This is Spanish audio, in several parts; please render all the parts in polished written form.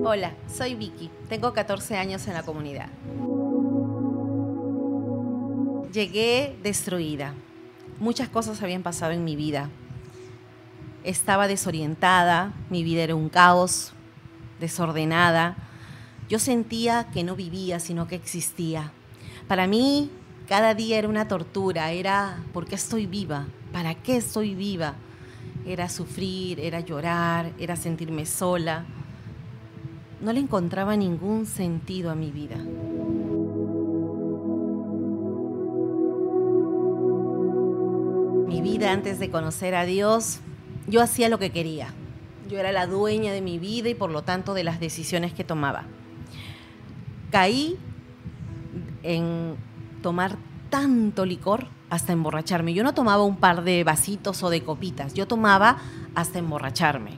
Hola, soy Vicky, tengo 14 años en la comunidad. Llegué destruida. Muchas cosas habían pasado en mi vida. Estaba desorientada, mi vida era un caos, desordenada. Yo sentía que no vivía, sino que existía. Para mí, cada día era una tortura, era ¿por qué estoy viva? ¿Para qué estoy viva? Era sufrir, era llorar, era sentirme sola. No le encontraba ningún sentido a mi vida. Mi vida antes de conocer a Dios, yo hacía lo que quería. Yo era la dueña de mi vida y por lo tanto de las decisiones que tomaba. Caí en tomar tanto licor hasta emborracharme. Yo no tomaba un par de vasitos o de copitas, yo tomaba hasta emborracharme.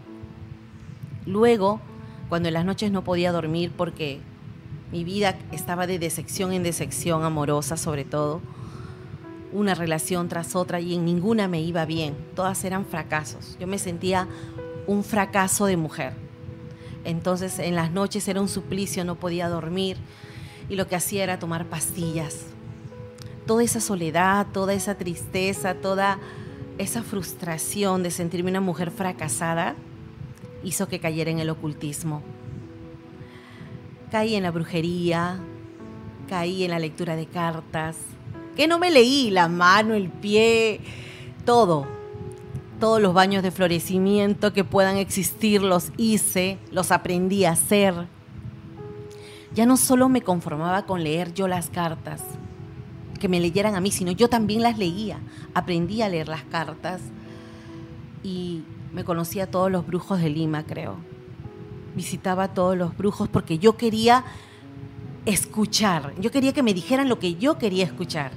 Luego, cuando en las noches no podía dormir porque mi vida estaba de decepción en decepción, amorosa sobre todo, una relación tras otra y en ninguna me iba bien, todas eran fracasos. Yo me sentía un fracaso de mujer. Entonces en las noches era un suplicio, no podía dormir y lo que hacía era tomar pastillas. Toda esa soledad, toda esa tristeza, toda esa frustración de sentirme una mujer fracasada hizo que cayera en el ocultismo. Caí en la brujería, caí en la lectura de cartas, que no me leí la mano, el pie, todo. Todos los baños de florecimiento que puedan existir los hice, los aprendí a hacer. Ya no solo me conformaba con leer yo las cartas, que me leyeran a mí, sino yo también las leía. Aprendí a leer las cartas y me conocía a todos los brujos de Lima, creo. Visitaba a todos los brujos porque yo quería escuchar. Yo quería que me dijeran lo que yo quería escuchar.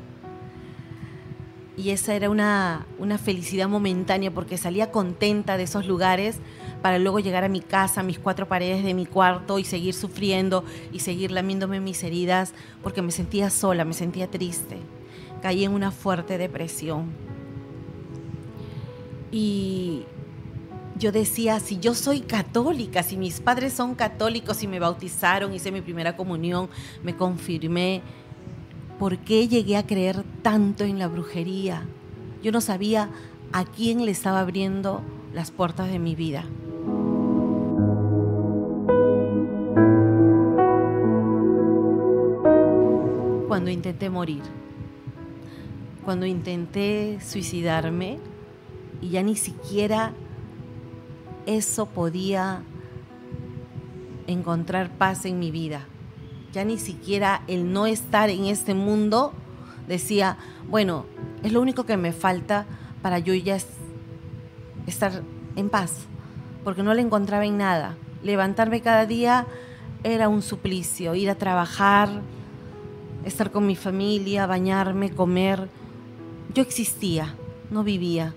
Y esa era una felicidad momentánea porque salía contenta de esos lugares para luego llegar a mi casa, a mis 4 paredes de mi cuarto y seguir sufriendo y seguir lamiéndome mis heridas porque me sentía sola, me sentía triste. Caí en una fuerte depresión. Y yo decía, si yo soy católica, si mis padres son católicos y me bautizaron, hice mi primera comunión, me confirmé, ¿por qué llegué a creer tanto en la brujería? Yo no sabía a quién le estaba abriendo las puertas de mi vida. Cuando intenté morir, cuando intenté suicidarme y ya ni siquiera eso podía encontrar paz en mi vida. Ya ni siquiera el no estar en este mundo decía, bueno, es lo único que me falta para yo ya estar en paz, porque no le encontraba en nada. Levantarme cada día era un suplicio, ir a trabajar, estar con mi familia, bañarme, comer. Yo existía, no vivía.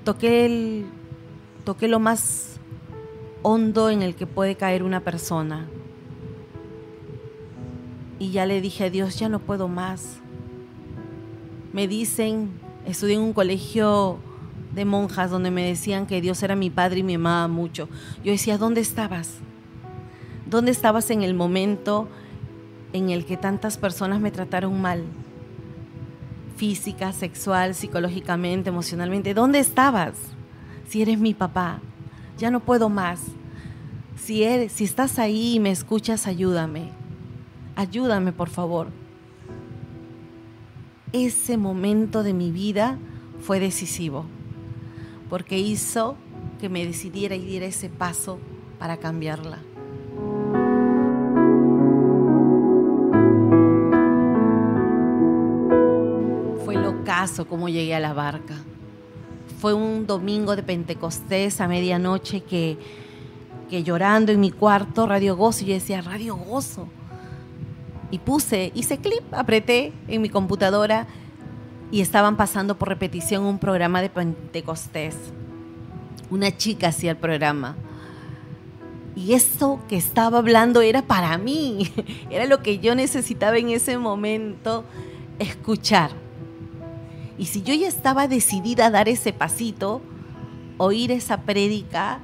Toqué lo más hondo en el que puede caer una persona. Y ya le dije a Dios, ya no puedo más. Me dicen, estudié en un colegio de monjas donde me decían que Dios era mi padre y me amaba mucho. Yo decía, ¿dónde estabas? ¿Dónde estabas en el momento en el que tantas personas me trataron mal? Física, sexual, psicológicamente, emocionalmente. ¿Dónde estabas? Si eres mi papá, ya no puedo más. Si estás ahí y me escuchas, ayúdame. Ayúdame, por favor. Ese momento de mi vida fue decisivo, porque hizo que me decidiera y diera ese paso para cambiarla. Fue locazo cómo llegué a la barca. Fue un domingo de Pentecostés a medianoche que llorando en mi cuarto, Radio Gozo, y yo decía, Radio Gozo. Y hice clip, apreté en mi computadora y estaban pasando por repetición un programa de Pentecostés. Una chica hacía el programa. Y eso que estaba hablando era para mí, era lo que yo necesitaba en ese momento escuchar. Y si yo ya estaba decidida a dar ese pasito, oír esa prédica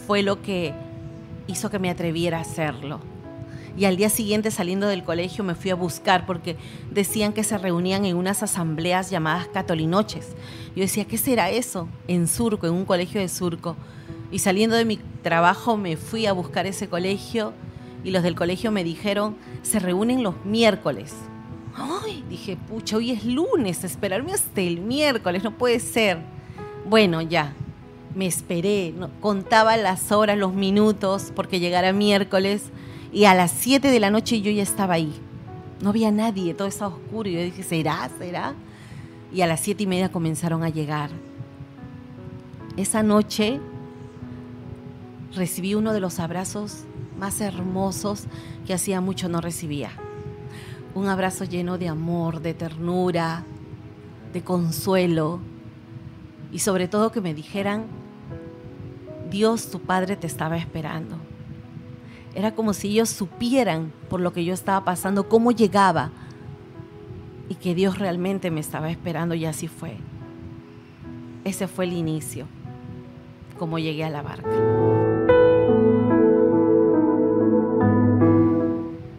fue lo que hizo que me atreviera a hacerlo. Y al día siguiente, saliendo del colegio, me fui a buscar porque decían que se reunían en unas asambleas llamadas Catolinoches. Yo decía, ¿qué será eso? En Surco, en un colegio de Surco. Y saliendo de mi trabajo me fui a buscar ese colegio y los del colegio me dijeron, se reúnen los miércoles. ¡Ay! Dije, pucha, hoy es lunes, esperarme hasta el miércoles, no puede ser. Bueno, ya, me esperé, no, contaba las horas, los minutos, porque llegara miércoles. Y a las 7 de la noche yo ya estaba ahí. No había nadie, todo estaba oscuro. Y yo dije, ¿será? Y a las 7:30 comenzaron a llegar. Esa noche recibí uno de los abrazos más hermosos que hacía mucho no recibía. Un abrazo lleno de amor, de ternura, de consuelo. Y sobre todo que me dijeran, Dios, tu Padre, te estaba esperando. Era como si ellos supieran por lo que yo estaba pasando, cómo llegaba y que Dios realmente me estaba esperando, y así fue. Ese fue el inicio, cómo llegué a la barca.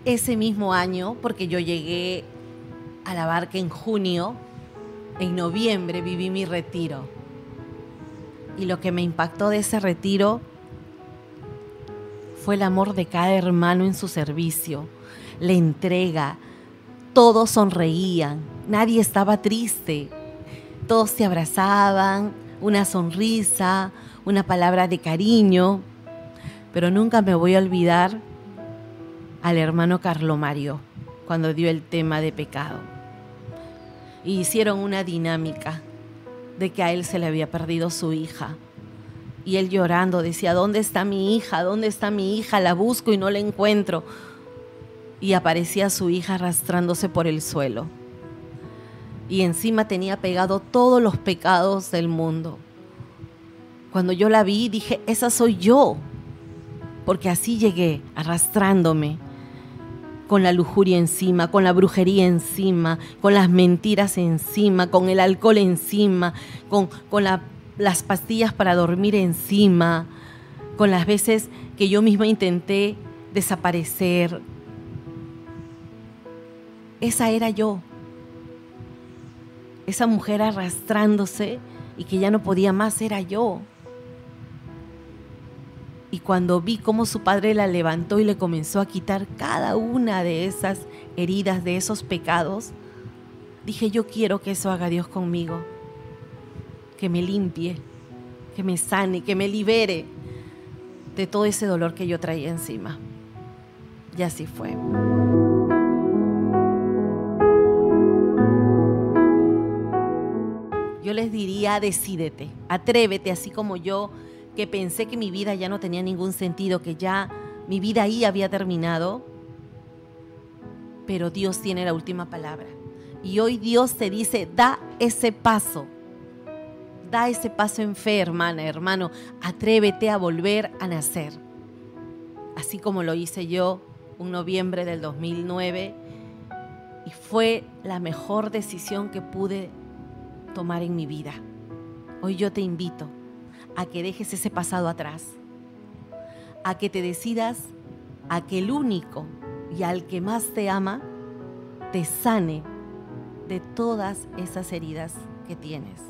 Ese mismo año, porque yo llegué a la barca en junio, en noviembre viví mi retiro. Y lo que me impactó de ese retiro fue el amor de cada hermano en su servicio, la entrega. Todos sonreían, nadie estaba triste. Todos se abrazaban, una sonrisa, una palabra de cariño. Pero nunca me voy a olvidar al hermano Carlomario cuando dio el tema de pecado. Y hicieron una dinámica de que a él se le había perdido su hija. Y él llorando decía, ¿dónde está mi hija? ¿Dónde está mi hija? La busco y no la encuentro. Y aparecía su hija arrastrándose por el suelo. Y encima tenía pegado todos los pecados del mundo. Cuando yo la vi, dije, esa soy yo. Porque así llegué, arrastrándome, con la lujuria encima, con la brujería encima, con las mentiras encima, con el alcohol encima, con las pastillas para dormir encima, con las veces que yo misma intenté desaparecer. Esa era yo, esa mujer arrastrándose y que ya no podía más, era yo. Y cuando vi cómo su padre la levantó y le comenzó a quitar cada una de esas heridas, de esos pecados, dije, yo quiero que eso haga Dios conmigo. Que me limpie, que me sane, que me libere de todo ese dolor que yo traía encima. Y así fue. Yo les diría, decídete, atrévete, así como yo, que pensé que mi vida ya no tenía ningún sentido, que ya mi vida ahí había terminado. Pero Dios tiene la última palabra. Y hoy Dios te dice, da ese paso. Da ese paso en fe, hermana, hermano. Atrévete a volver a nacer. Así como lo hice yo un noviembre del 2009. Y fue la mejor decisión que pude tomar en mi vida. Hoy yo te invito a que dejes ese pasado atrás. A que te decidas a que el único y al que más te ama te sane de todas esas heridas que tienes.